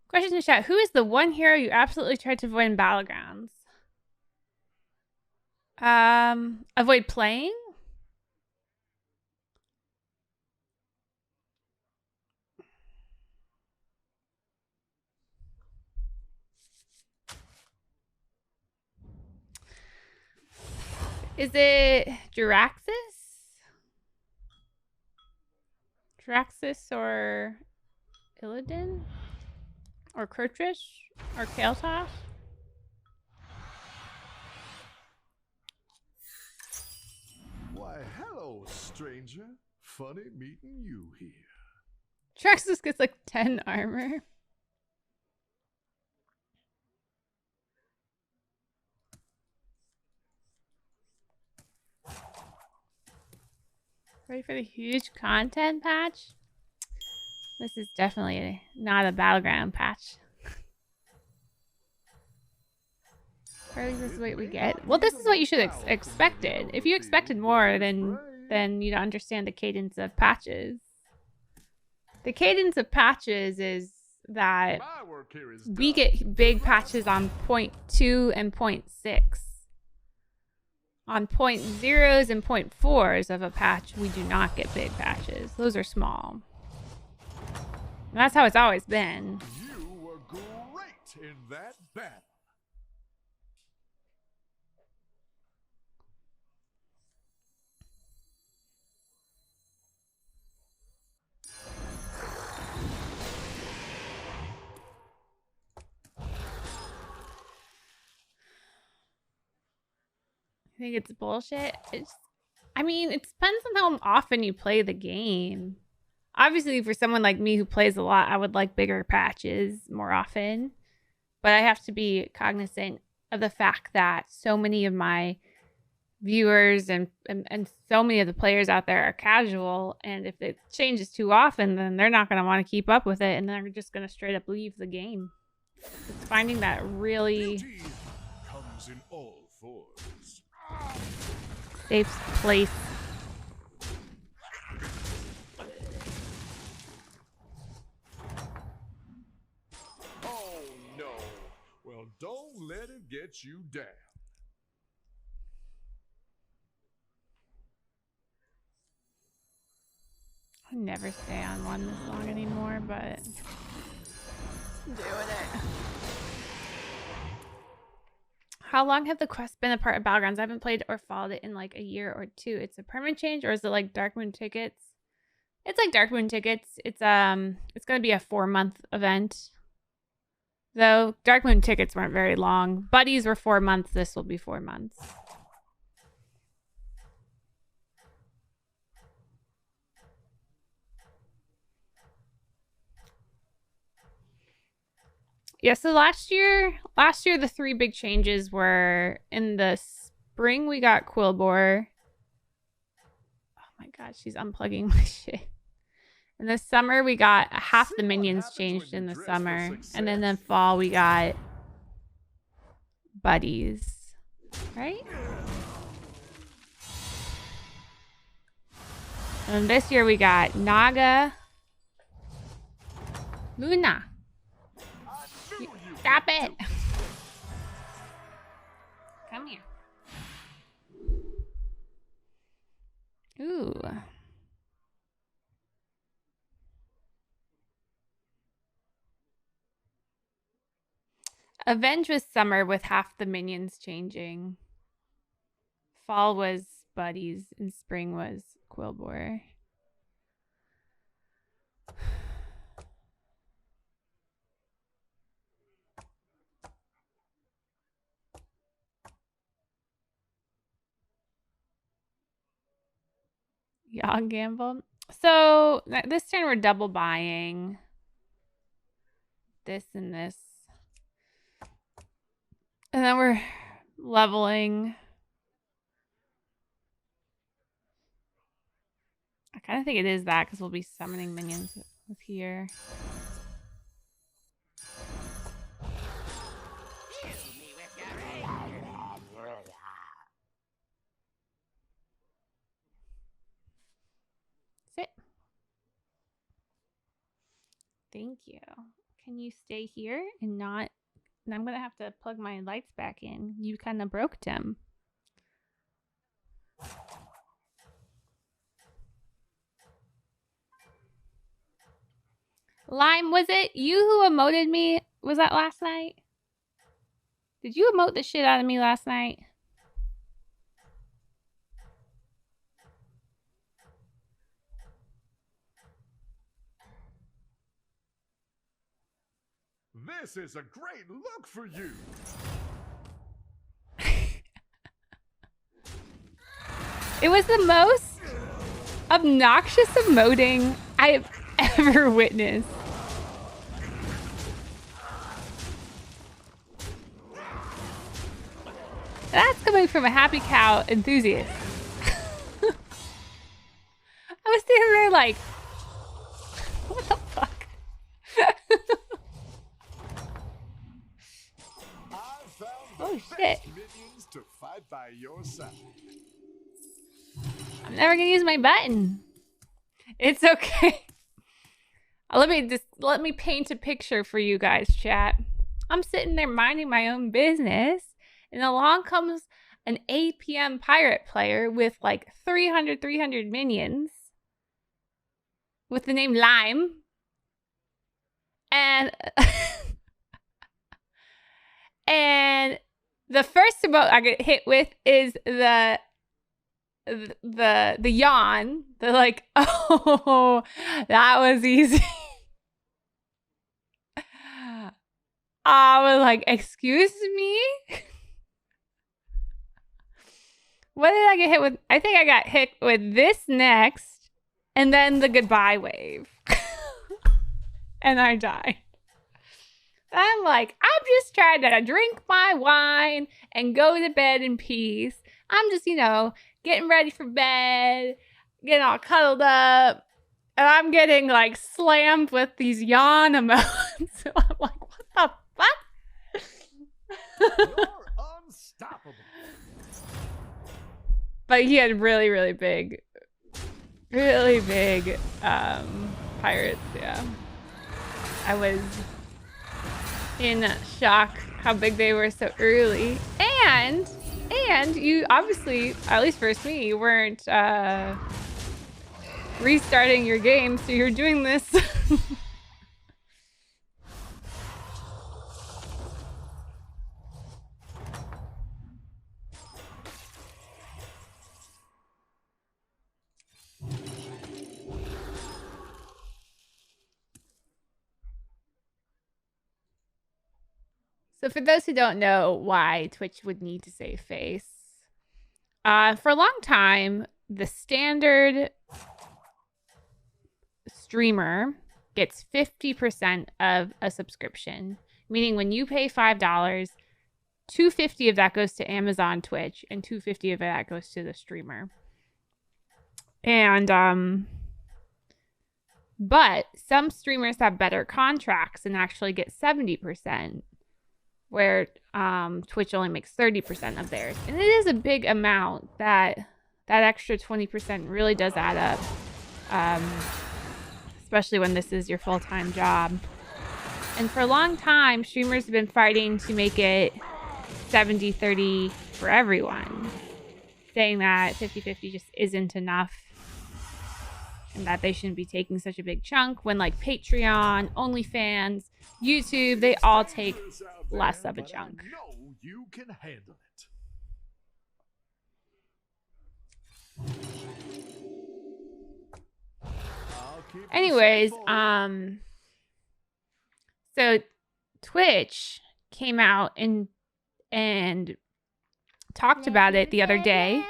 Question in the chat. Who is the one hero you absolutely tried to avoid in Battlegrounds? Avoid playing? Is it Jiraxis? Jiraxis or Illidan? Or Kurtrish? Or Kael'thas? Why, hello, stranger. Funny meeting you here. Jiraxis gets like 10 armor. Ready for the huge content patch? This is definitely not a battleground patch. Or at least this is what we get. Well, this is what you should have expected. If you expected more, then you don't understand the cadence of patches. The cadence of patches is that we get big patches on 0.2 and 0.6. On 0.0s and 0.4s of a patch, we do not get big patches. Those are small. And that's how it's always been. You were great in that battle. I think it's bullshit. I mean, it depends on how often you play the game. Obviously, for someone like me who plays a lot, I would like bigger patches more often. But I have to be cognizant of the fact that so many of my viewers and so many of the players out there are casual. And if it changes too often, then they're not going to want to keep up with it. And they're just going to straight up leave the game. It's finding that really comes in all forms. safe place. Oh no. Well, don't let it get you down. I never stay on one this long anymore, but doing it. How long have the quests been a part of Battlegrounds? I haven't played or followed it in like a year or two. It's a permanent change, or is it like Darkmoon tickets? It's like Darkmoon tickets. It's gonna be a 4-month event. Though Darkmoon tickets weren't very long. Buddies were 4 months. This will be 4 months. Yeah, so last year the 3 big changes were in the spring we got Quillbore. Oh my god, she's unplugging my shit. In the summer we got half the minions changed in the summer. And then in the fall we got buddies. Right? And this year we got Naga. Luna. Stop it. Come here. Ooh. Avenge was summer with half the minions changing. Fall was buddies and spring was Quillbore. YOGG gamble. So this turn we're double buying this and this. And then we're leveling. I kind of think it is that because we'll be summoning minions with here. Sit. Thank you. Can you stay here and not... And I'm going to have to plug my lights back in. You kind of broke them. Lime, was it you who emoted me? Was that last night? Did you emote the shit out of me last night? This is a great look for you. It was the most obnoxious emoting I have ever witnessed. That's coming from a happy cow enthusiast. I was sitting there like, what the fuck? Oh shit. Minions to fight by your side. I'm never gonna use my button. It's okay. Let me paint a picture for you guys, chat. I'm sitting there minding my own business, and along comes an APM pirate player with like 300 minions with the name Lime. And and the first emote I get hit with is the yawn. They're like, oh, that was easy. I was like, excuse me? What did I get hit with? I think I got hit with this next, and then the goodbye wave. And I died. I'm like, I'm just trying to drink my wine and go to bed in peace. I'm just, getting ready for bed, getting all cuddled up, and I'm getting like slammed with these yawn emotes. So I'm like, what the fuck? You're unstoppable. But he had really big pirates, yeah. I was in shock how big they were so early. And you obviously, at least for me, you weren't restarting your game, so you're doing this. So for those who don't know why Twitch would need to save face, for a long time, the standard streamer gets 50% of a subscription, meaning when you pay $5, $250 of that goes to Amazon Twitch, and $250 of that goes to the streamer. And but some streamers have better contracts and actually get 70%. Where Twitch only makes 30% of theirs. And it is a big amount. That extra 20% really does add up. Especially when this is your full-time job. And for a long time, streamers have been fighting to make it 70-30 for everyone. Saying that 50-50 just isn't enough. And that they shouldn't be taking such a big chunk when like Patreon, OnlyFans, YouTube, they all take less of a chunk. No, you can handle it. Anyways, so Twitch came out and talked about it the other day.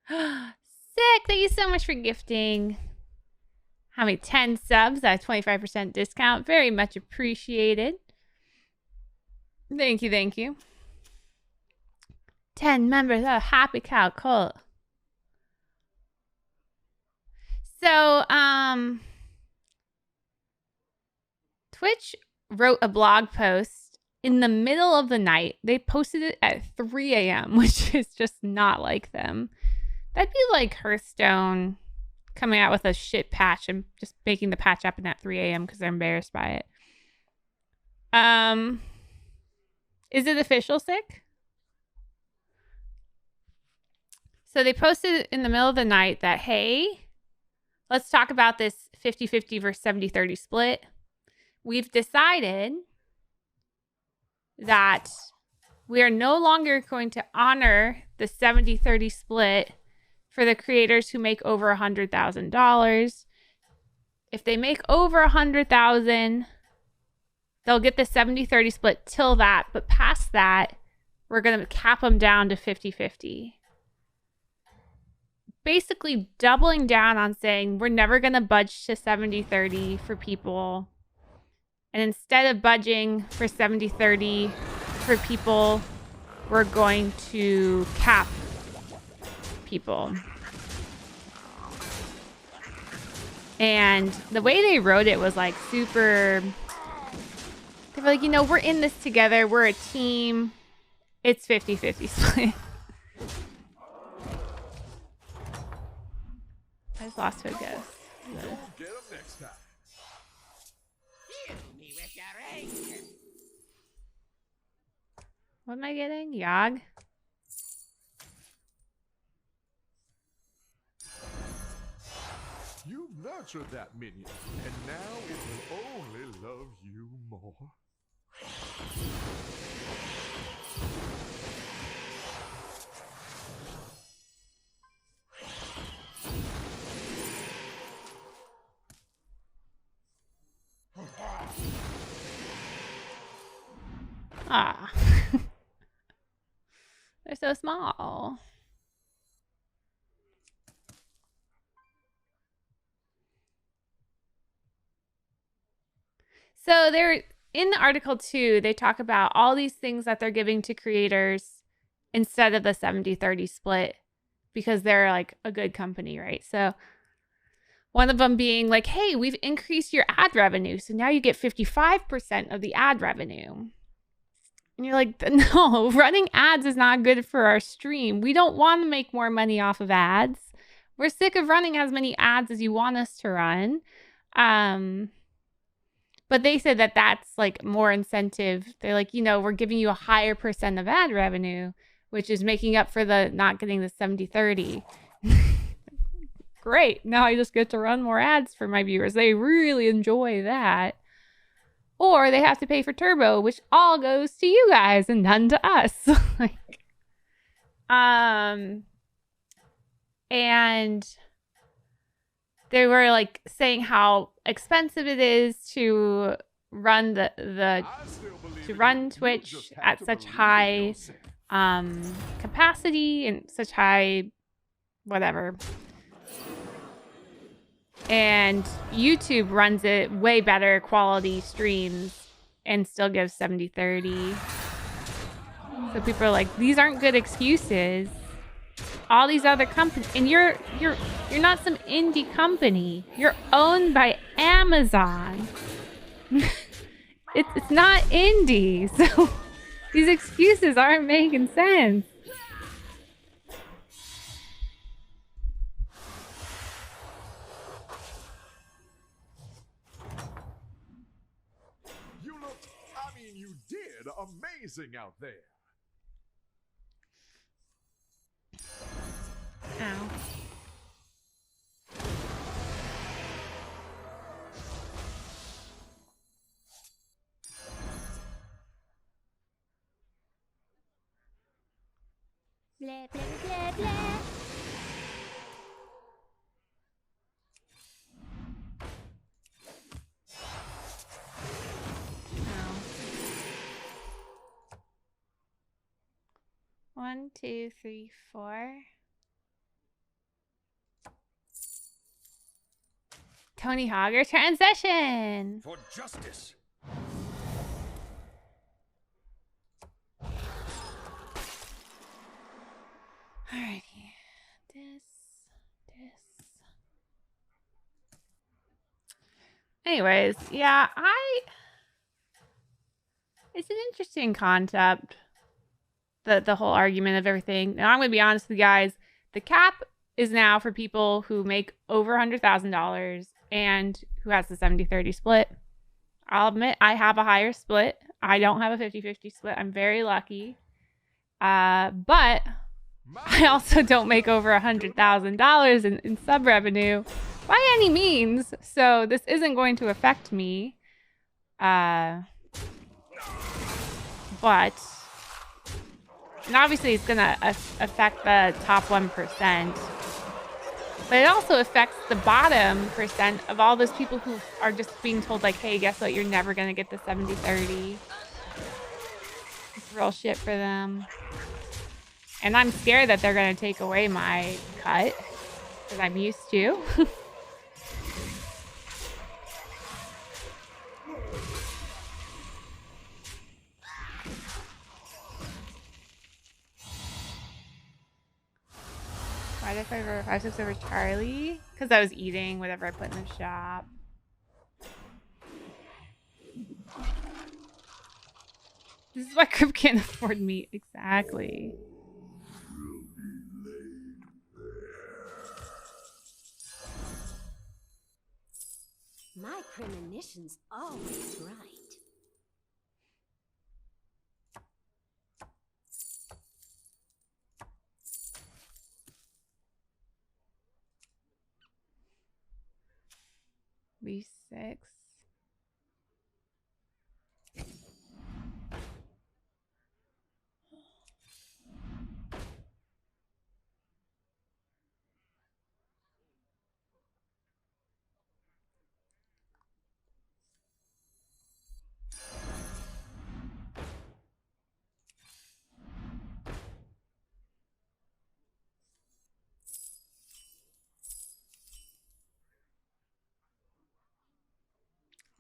Sick! Thank you so much for gifting. How many 10 subs at a 25% discount? Very much appreciated. Thank you. 10 members of Happy Cow Cult. So, Twitch wrote a blog post in the middle of the night. They posted it at 3 a.m., which is just not like them. That'd be like Hearthstone coming out with a shit patch and just making the patch happen at 3 a.m. because they're embarrassed by it. Is it official sick? So they posted in the middle of the night that, hey, let's talk about this 50-50 versus 70-30 split. We've decided that we are no longer going to honor the 70-30 split for the creators who make over $100,000. If they make over $100,000, they'll get the 70-30 split till that. But past that, we're going to cap them down to 50-50. Basically doubling down on saying we're never going to budge to 70-30 for people. And instead of budging for 70-30 for people, we're going to cap people. And the way they wrote it was like super... They were like, you know, we're in this together. We're a team. It's 50-50 split. I just lost who it goes. Don't get 'em next time. What am I getting? YOGG? You've nurtured that minion, and now it will only love you more. Ah. They're so small. So they're in the article too, they talk about all these things that they're giving to creators instead of the 70-30 split because they're like a good company, right? So one of them being like, hey, we've increased your ad revenue. So now you get 55% of the ad revenue. And you're like, no, running ads is not good for our stream. We don't want to make more money off of ads. We're sick of running as many ads as you want us to run. But they said that that's like more incentive. They're like, you know, we're giving you a higher percent of ad revenue, which is making up for the not getting the 70-30. Great. Now I just get to run more ads for my viewers. They really enjoy that. Or they have to pay for Turbo, which all goes to you guys and none to us. And they were like saying how expensive it is to run to run Twitch at such high capacity and such high whatever. And YouTube runs it way better quality streams and still gives 70-30. So people are like, these aren't good excuses. All these other companies, and you're not some indie company. You're owned by Amazon. It's not indie. So these excuses aren't making sense. You did amazing out there. Ow. Blah, blah, blah, blah. One, two, three, four. Tony Hogger transition. For justice. Alrighty. This. Anyways, yeah, it's an interesting concept. The whole argument of everything. Now, I'm going to be honest with you guys. The cap is now for people who make over $100,000 and who has the 70-30 split. I'll admit I have a higher split. I don't have a 50-50 split. I'm very lucky. But I also don't make over $100,000 in sub revenue by any means. So this isn't going to affect me. But, and obviously it's going to affect the top 1%. But it also affects the bottom percent of all those people who are just being told, like, hey, guess what? You're never going to get the 70-30. It's real shit for them. And I'm scared that they're going to take away my cut, because I'm used to. Why did I go 5-6 over Charlie? Because I was eating whatever I put in the shop. This is why Krip can't afford meat. Exactly. My premonition's always right. B6.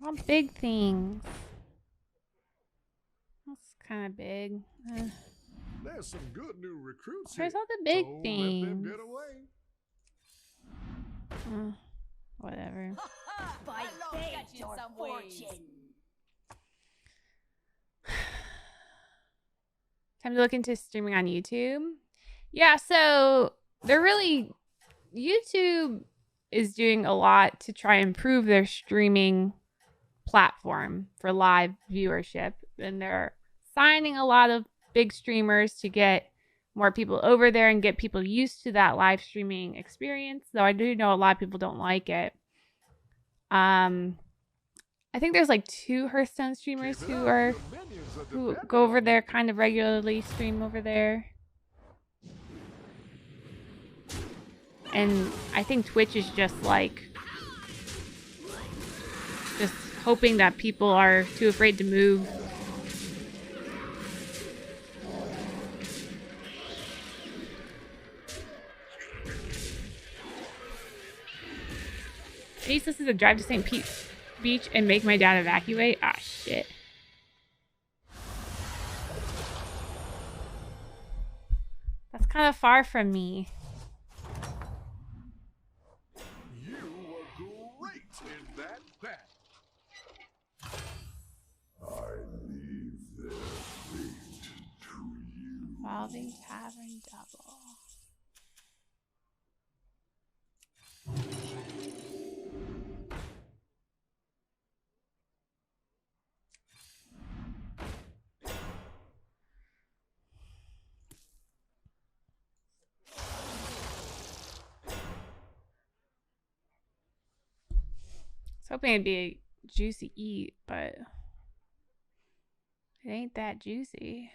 All big things. That's kind of big. There's some good new recruits Where's here. all the big Don't things? let them get away. Whatever. By fate or fortune. Time to look into streaming on YouTube. Yeah, so they're really... YouTube is doing a lot to try and improve their streaming platform for live viewership. And they're signing a lot of big streamers to get more people over there and get people used to that live streaming experience. Though I do know a lot of people don't like it. I think there's like 2 Hearthstone streamers who go over there kind of regularly, stream over there. And I think Twitch is just like hoping that people are too afraid to move. I used to listen to Drive to St. Pete's Beach and make my dad evacuate. Ah, shit. That's kind of far from me. You were great in that bat. I leave their fate to you. Evolving Tavern Double. I was hoping it'd be a juicy eat, but it ain't that juicy.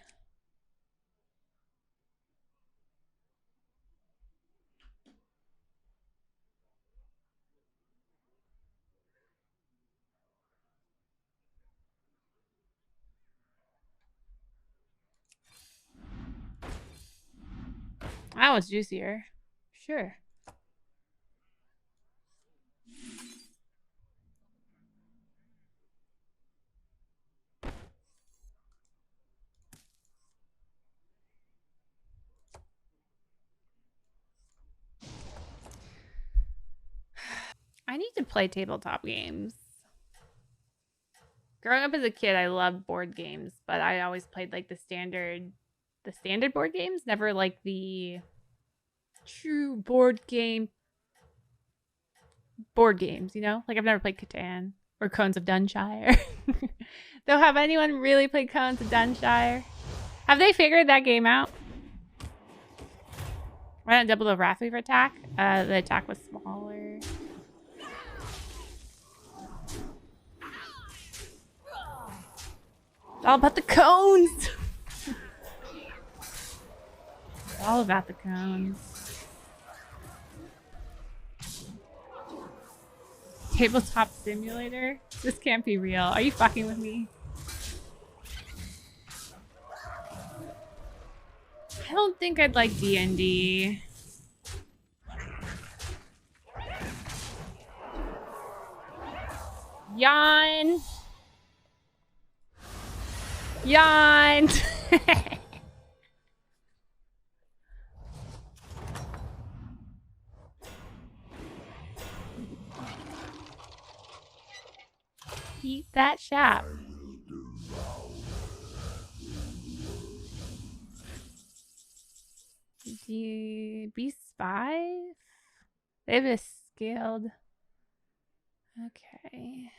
That was juicier. Sure. I need to play tabletop games. Growing up as a kid, I loved board games, but I always played like the standard board games, never like the true board games, you know? Like I've never played Catan Or Cones of Dunshire. Though, have anyone really played Cones of Dunshire? Have they figured that game out? Why not double the Wrathweaver attack? The attack was smaller. It's all about the cones. It's all about the cones. Tabletop simulator? This can't be real. Are you fucking with me? I don't think I'd like D&D. Yawn. Yawn. Eat that shop. Beast 5? They have a scaled. Okay.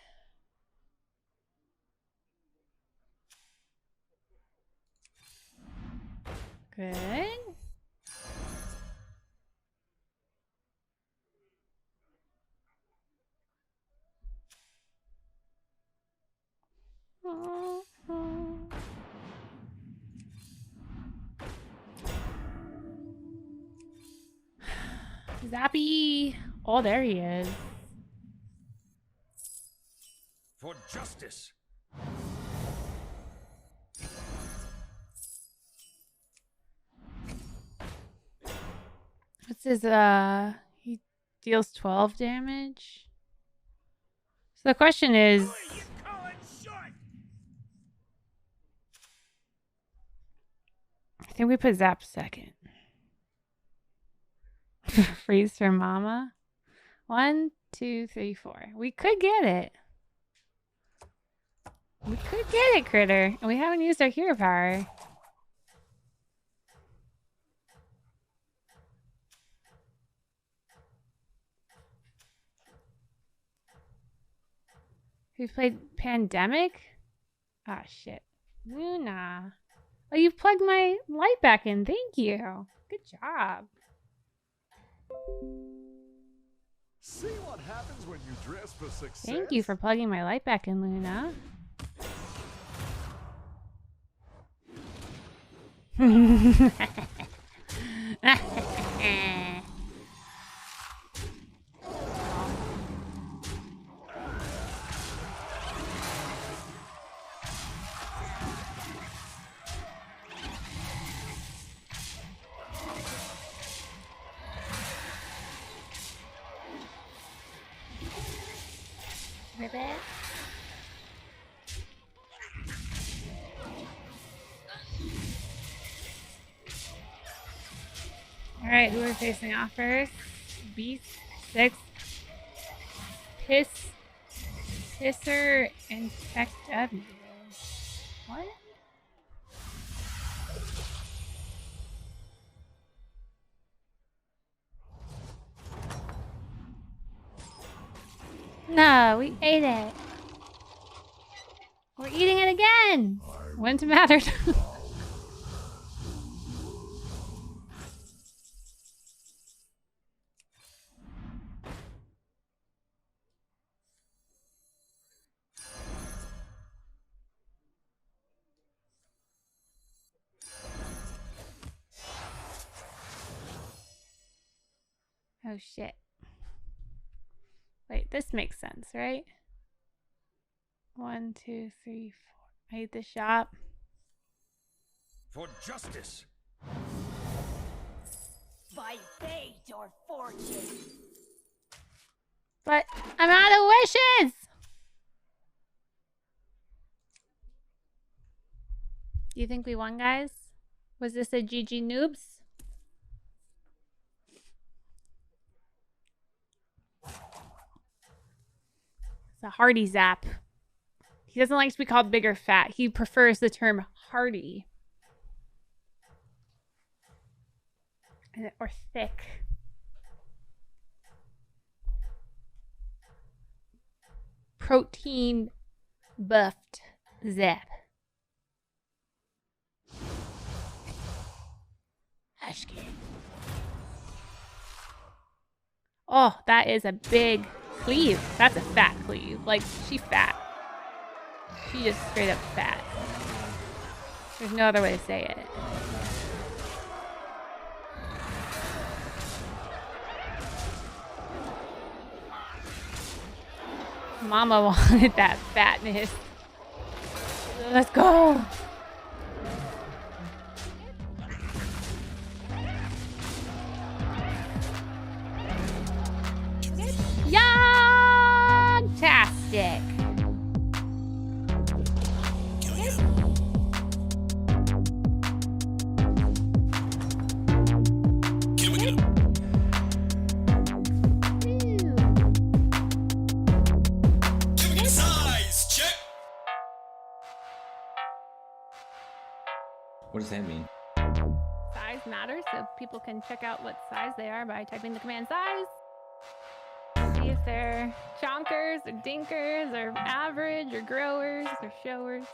Good. Zappy. Oh, there he is. For justice. What's his, he deals 12 damage. So the question is... I think we put Zap second. Freeze for Mama. 1, 2, 3, 4. We could get it. We could get it, Critter. And we haven't used our hero power. We played Pandemic? Ah, shit. Luna. Oh, you plugged my light back in. Thank you. Good job. See what happens when you dress for success. Thank you for plugging my light back in, Luna. Ribbit. Alright, who are we facing off first? Beast 6. Pisser and Tech W. What? No, we ate it. We're eating it again. When's it mattered? Oh shit. Wait, this makes sense, right? 1, 2, 3, 4. I hate the shop. For justice. By fate or fortune. But I'm out of wishes! Do you think we won, guys? Was this a GG noobs? A hardy zap. He doesn't like to be called big or fat. He prefers the term hardy. Or thick. protein buffed Zeb. Oh, that is a big cleave. That's a fat cleave. Like, she fat. She just straight up fat. There's no other way to say it. Mama wanted that fatness. Let's go. Yogg-tastic. What does that mean? Size matters, so people can check out what size they are by typing the command size. See if they're chonkers or dinkers or average or growers or showers.